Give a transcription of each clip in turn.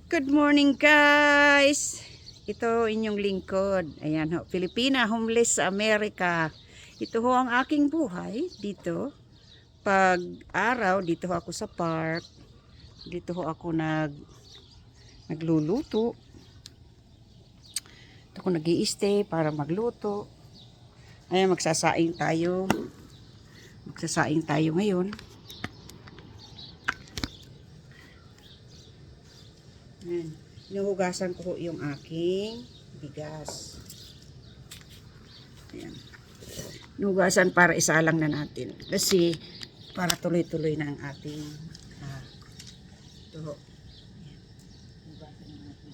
Good morning guys! Ito inyong lingkod. Ayan ho, Filipina, homeless sa Amerika. Ito ho ang aking buhay dito. Pag araw, dito ho ako sa park. Dito ho ako nagluluto. Dito ako nag-i-stay para magluto. Ayan, magsasaing tayo. Magsasaing tayo ngayon. Ayan. Hinuhugasan ko yung aking bigas. Ayan. Hinuhugasan para isalang na natin. Kasi para tuloy-tuloy na ang ating ito. Ayan. Hinuhugasan na natin.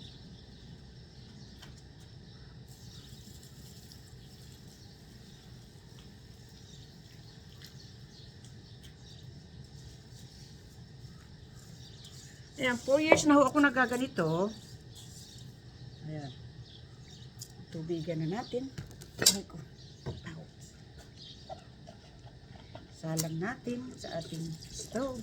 Ayan, 4 years na ho ako nagaganito. Ayan. Tubigan na natin. Salang natin sa ating stove.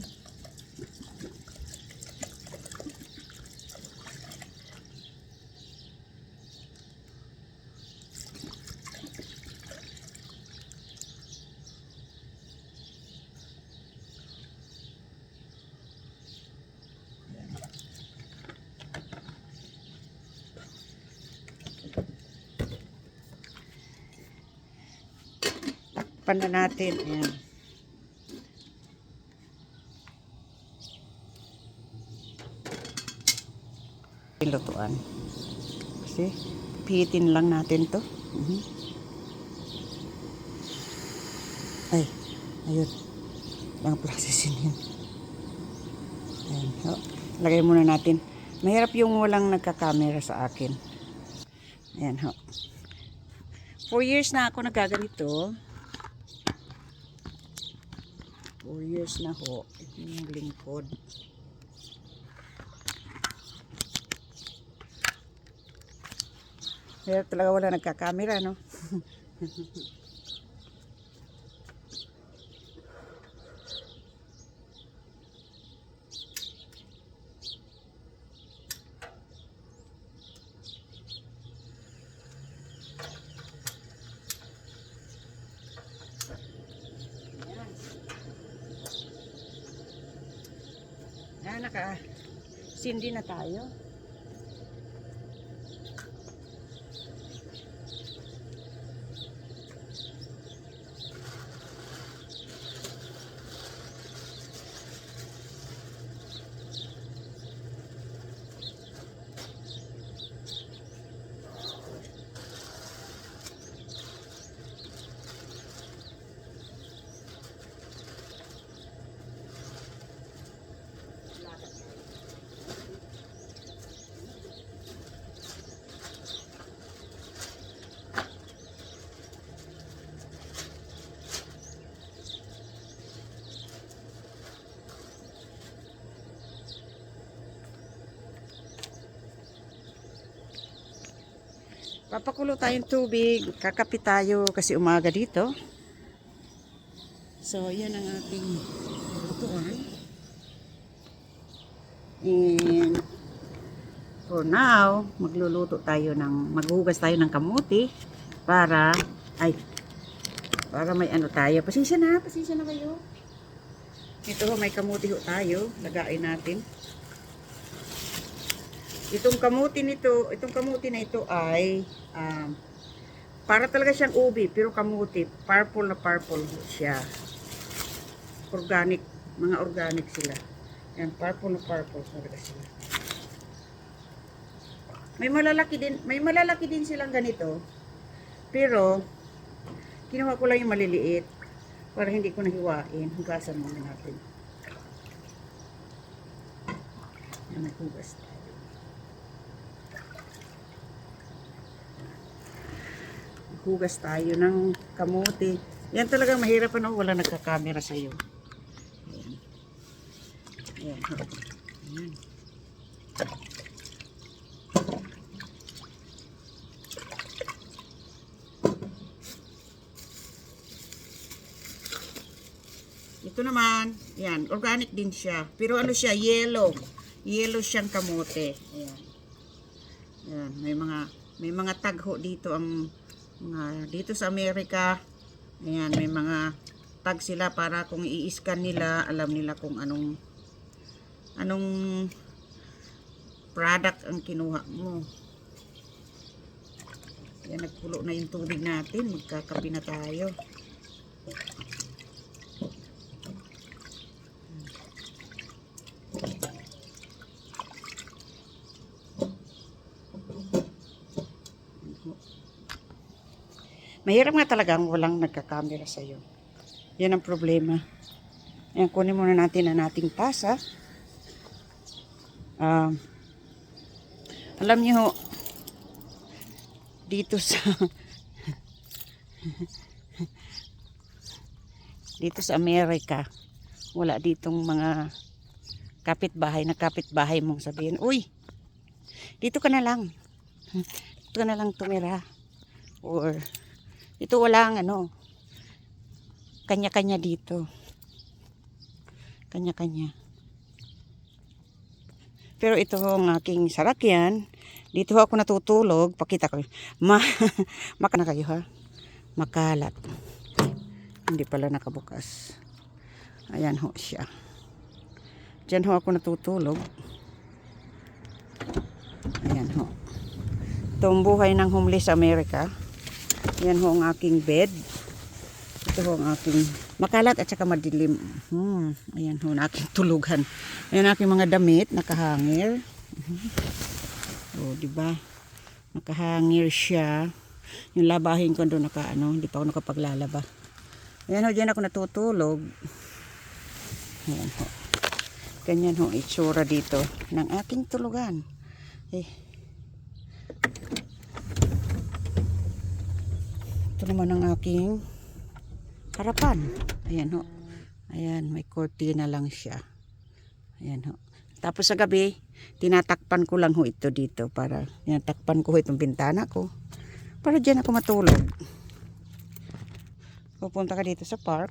Takpan na natin. Ayan. Lutuan. Kasi pihitin lang natin to. Ay, ayun. Lang processin yun. Ayan. Oh, lagay muna natin. Mahirap yung walang nagka-camera sa akin. Ayan ho. 4 years na ako nagaganito. 4 years na ho. Ito yung lingkod. Kaya talaga wala nagka-camera, no? Ayan, naka-sindi na tayo. Papakulo tayong tubig, kakapit tayo kasi umaga dito. So, yan ang ating lutuan. And for now, maghuhugas tayo ng kamuti para may ano tayo. Pasensya na kayo. Ito may kamuti ho tayo, lagain natin. Itong kamuti na ito ay para talaga siyang ubi, pero kamuti, purple siya. Organic, mga organic sila. Yan, purple talaga sila. May malalaki din silang ganito. Pero kinuha ko lang yung maliliit para hindi ko nahiwain. Hugasan muna natin. Yan, naghugas tayo. Hugas tayo ng kamote. Yan talaga mahirap ano, wala nagka-camera sa iyo. Ayan. Ayan. Ito naman, yan, organic din siya. Pero ano siya, yellow. Yellow siyang kamote. Ayan. Ayan. May mga tagho dito ang mga dito sa Amerika. Ayan, may mga tag sila para kung i-scan nila, alam nila kung anong product ang kinuha mo. Ayan, nagkulo na yung tubig natin. Magkakape na tayo. Mahirap nga talagang walang nagkakamera sa'yo. Yan ang problema. Ayan, kunin muna natin ang ating tasa. Alam niyo ho, dito sa Amerika, wala ditong mga kapitbahay mong sabihin, uy, dito ka na lang. Dito ka na lang tumira. Or ito walang kanya-kanya dito. Kanya-kanya. Pero ito ang aking sarakyan. Dito ako natutulog. Pakita ko. Maka na kayo ha. Makalat. Hindi pala nakabukas. Ayan ho siya. Diyan ho ako natutulog. Ayan ho. Ito ang buhay ng homeless sa Amerika. Yan ho ang aking bed. Ito ho ang aking makalat at saka madilim. Ayan ho ang aking tulugan. Ayan ang aking mga damit, nakahangir. O, diba? Nakahangir siya. Yung labahin ko doon hindi pa ako nakapaglalaba. Ayan ho, dyan ako natutulog. Ayan ho. Ganyan ho itsura dito ng aking tulugan. Ito naman ang aking harapan. Ayan ho. Ayan, may cortina lang siya. Ayan ho. Tapos sa gabi, tinatakpan ko lang ho ito dito para tinatakpan ko itong bintana ko. Para dyan ako matulog. Pupunta ka dito sa park.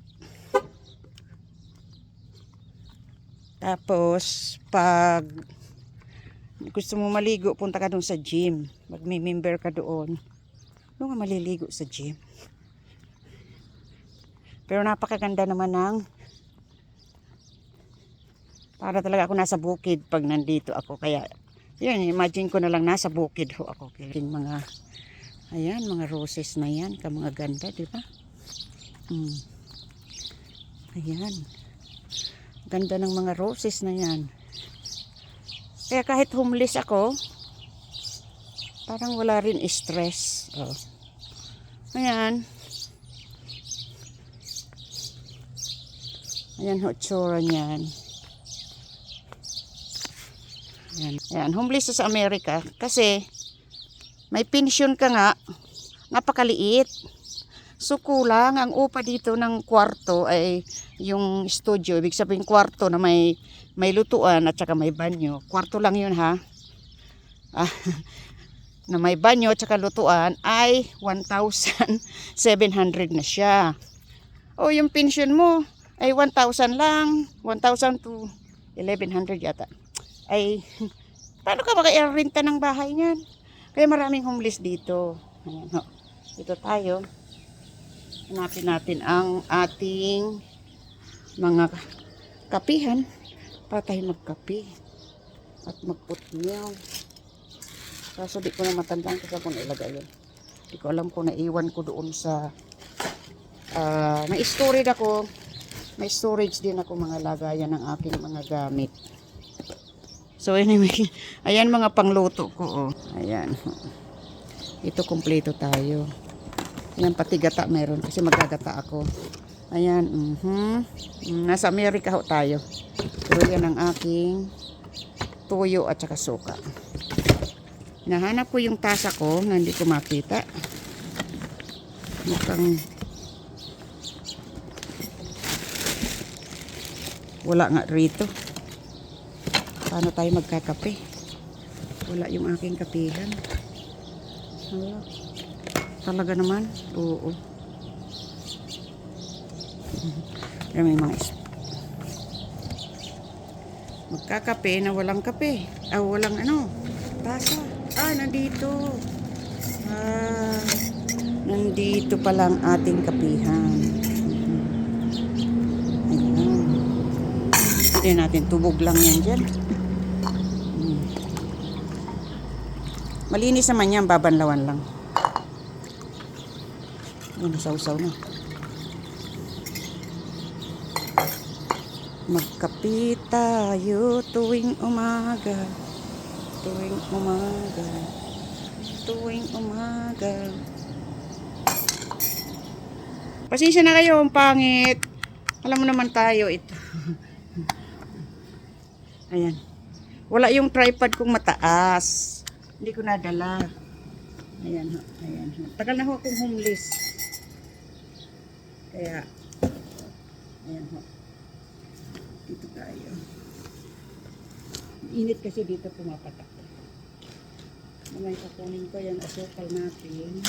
Tapos, pag gusto mo maligo, punta ka doon sa gym. Magmi-member ka doon. Doon ka maliligo sa gym. Pero napakaganda naman para talaga ako nasa bukid pag nandito ako. Kaya, yun, imagine ko na lang nasa bukid ho ako. Kaya mga roses na yan. Mga ganda, di ba? Ayan. Ganda ng mga roses na yan. Kaya kahit homeless ako, parang wala rin stress. Oh. Ayan. Ayan ho, tsura niyan. Ayan. Ayan, homeless sa Amerika. Kasi, may pension ka nga, napakaliit. So, kulang. Ang upa dito ng kwarto ay yung studio. Ibig sabihin kwarto na may lutuan at saka may banyo. Kwarto lang yun ha. Na may banyo at saka lutuan ay 1,700 na siya. O yung pension mo ay 1,000 lang. 1,000 to 1,100 yata. Ay, paano ka maka-renta ng bahay niyan? Kaya maraming homeless dito. Ayan, ho. Dito tayo. Hanapin natin ang ating mga kapihan para tayo magkape at magputnyaw. Kaso di ko na matandaan kung ilagay yun. Di ko alam kung naiwan ko doon sa may storage ako. May storage din ako mga lagayan ng aking mga gamit. So anyway, ayan mga pangluto ko. Oh. Ayan. Ito kompleto tayo. Ayan, pati gata meron kasi magagata ako. Ayan. Nasa Amerika ho tayo. Pero yan ang aking tuyo at saka suka. Nahanap ko yung tasa ko na hindi ko makita. Mukhang wala nga rito. Paano tayo magkakape? Wala yung aking kapihan. Wala. Talaga naman. Oo. May mga Magkakape na walang kape. Walang tasa. Nandito. Ah, nandito pala ang ating kapihan. Ayan. Hindi natin tubog lang yan dyan. Malinis naman yan, babanlawan lang. Ayan, sausaw na. Magkape tayo tuwing umaga. Tuwing umaga. Tuwing umaga. Pasensya na kayo, ang pangit. Alam mo naman tayo ito. Ayan. Wala yung tripod kong mataas. Hindi ko nadala. Ayan ho. Ayan ho. Tagal na ho akong homeless. Kaya, ayan ho. Dito tayo. Init kasi dito pumapatak. Mamay kukunin ko yung asukal natin.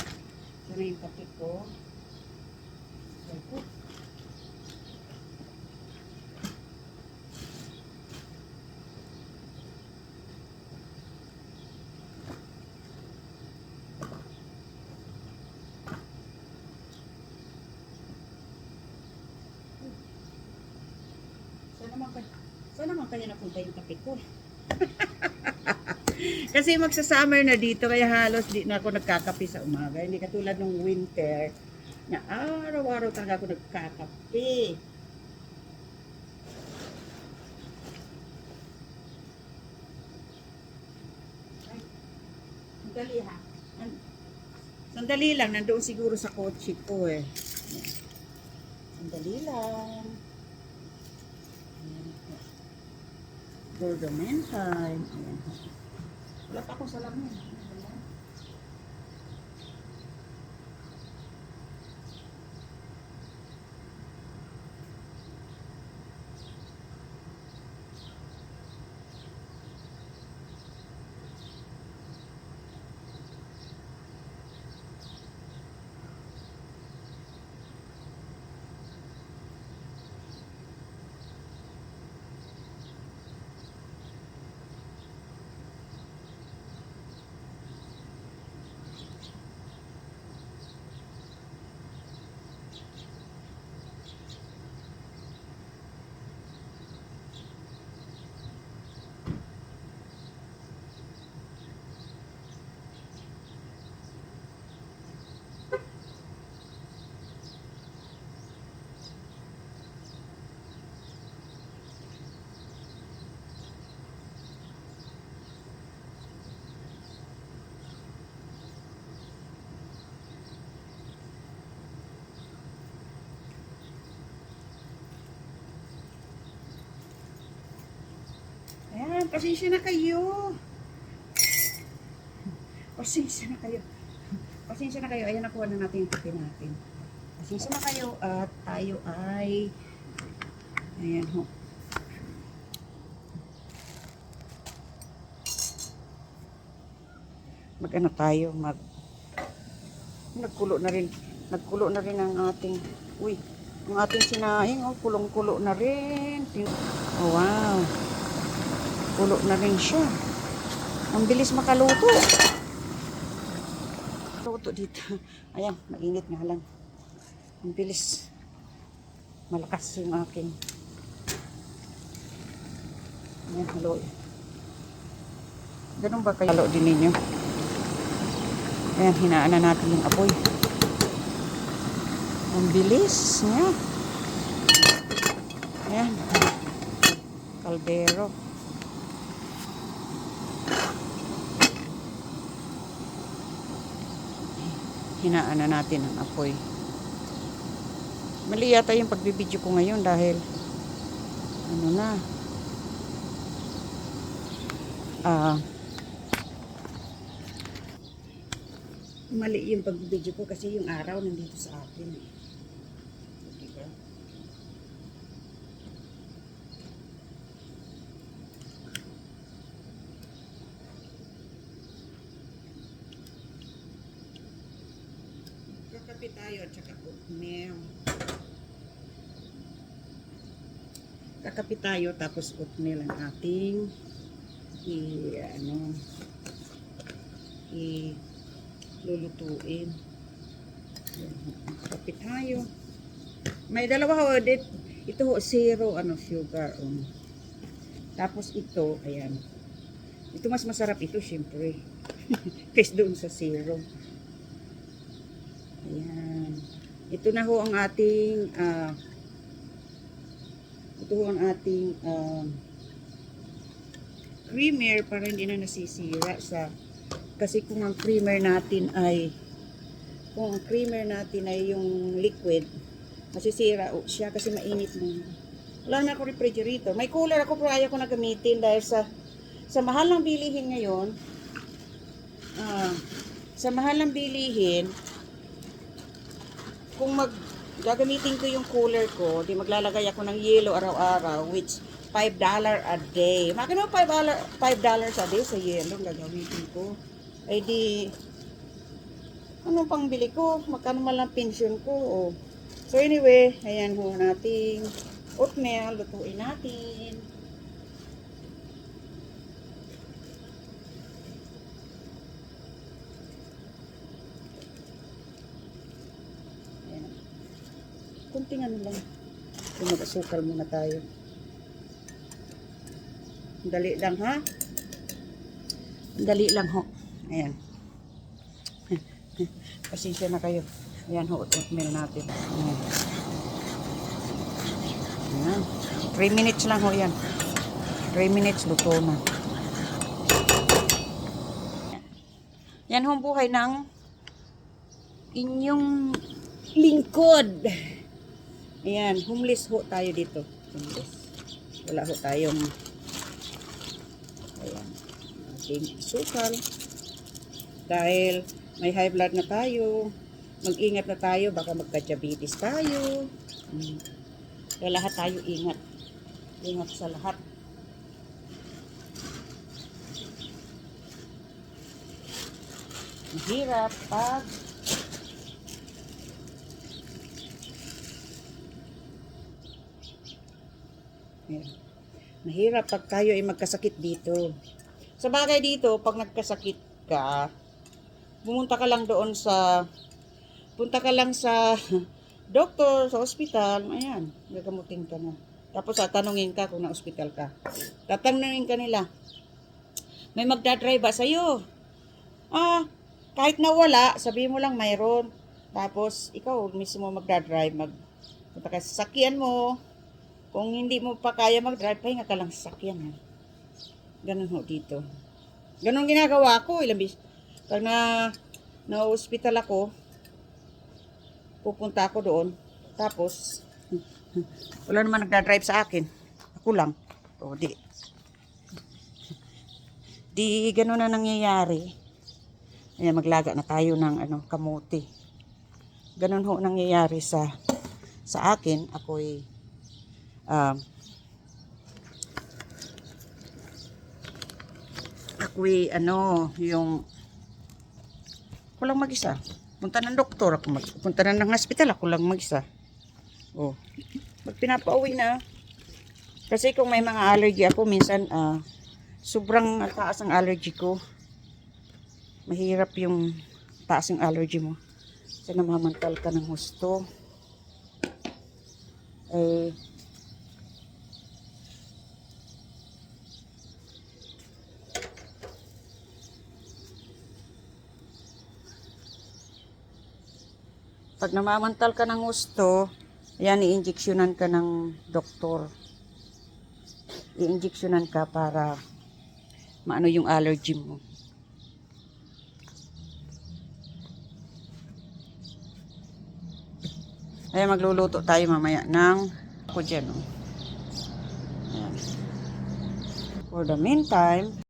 Sana yung kape ko. Ayan. Saan naman kaya napunta yung kape ko? Kasi magsa-summer na dito, kaya halos di na ako nagkakape sa umaga. Hindi katulad ng winter, na araw-araw talaga ako nagkakape. Ay, sandali ha. Sandali lang, nandoon siguro sa kotse ko eh. Sandali lang. Gordo time. Ayan. Wala pa akong salamin. Ayan, pasensya na kayo. Pasensya na kayo. Pasensya na kayo. Ayan, nakuha na natin yung kape natin. Pasensya na kayo at tayo ay ayan ho. Mag-ano tayo, nagkulo na rin ang ating, ang ating sinahing, kulong-kulo na rin. Oh, wow. Kulo na rin siya. Ang bilis makaluto. Luto dito. Ayan, mainit nga lang. Ang bilis. Malakas yung aking. Ayan, halo. Ganun ba kayo halo din ninyo? Ayan, hinaan na natin yung apoy. Ang bilis niya. Ayan. Kaldero. Hinaan na natin ang apoy. Mali yata yung pagbibideo ko ngayon dahil ano na. Mali yung pagbibideo ko kasi yung araw nandito sa akin. Diba? Kakape tayo at saka oatmeal. Kakapit tayo, tapos oatmeal ang ating lulutuin. Kakapit tayo. May dalawa ho, ito ho, zero sugar. Tapos ito, ayan. Ito mas masarap ito, syempre. Kaysa doon sa zero. Ayan. Ito na ho ang ating creamer para hindi na nasisira kasi kung ang creamer natin ay yung liquid, masisira siya kasi mainit na. Wala na ako refrigerator. May cooler ako pero ayaw ko na gamitin dahil sa mahal ng bilihin ngayon. Sa mahal ng bilihin, kung gagamitin ko yung cooler ko, di maglalagay ako ng yelo araw-araw, which $5 a day. Makino $5 a day sa yelo ang gagamitin ko. Ay di, anong pang bili ko? Magkano man lang pension ko? So anyway, ayan ho nating oatmeal, lutuin natin. Ayan. Kunting lang. Mag-asukal muna tayo. Dali lang ha. Dali lang ho. Ayan. Pasensya na kayo. Ayan ho, oatmeal natin. Ayan. Ayan. 3 minutes lang ho yan. 3 minutes, luto na. Yan ho ang buhay ng inyong lingkod. Ayan, homeless ho tayo dito. Homeless. Wala ho tayong ayan, ating sukal. Dahil may high blood na tayo. Mag-ingat na tayo, baka magka-diabetes tayo. Kaya lahat tayo ingat. Ingat sa lahat. Mahirap pag mahirap pag tayo ay magkasakit dito. Sa bagay dito, pag nagkasakit ka, punta ka lang sa doktor, sa ospital, ayan, gagamutin ka na. Tapos tatanungin ka kung na-ospital ka. Tatanungin ka nila, may magdadrive ba sa'yo? Kahit nawala, sabihin mo lang mayroon. Tapos, ikaw mismo magdadrive, punta ka sa sasakyan mo. Kung hindi mo pa kaya mag-drive, pahinga ka lang sa sasakyan. Ganun ho dito. Ganun ginagawa ko. Pag na-hospital ako, pupunta ako doon. Tapos, wala naman nagdadrive sa akin. Ako lang. Di ganun na nangyayari. Ayan, maglaga na tayo ng kamote. Ganun ho nangyayari sa akin. Ako'y yung ako lang mag-isa. Punta ng doktor ako, punta na ng hospital ako lang mag-isa. Pag pinapauwi na, kasi kung may mga allergy ako, minsan sobrang taas ang allergy ko. Mahirap yung taas ng allergy mo. Kasi namamantal ka ng husto. Pag namamantal ka ng gusto, yan, i-injeksyonan ka ng doktor. I-injeksyonan ka para maano yung allergy mo. Ayan, magluluto tayo mamaya ng ako dyan. Ayan. For the meantime,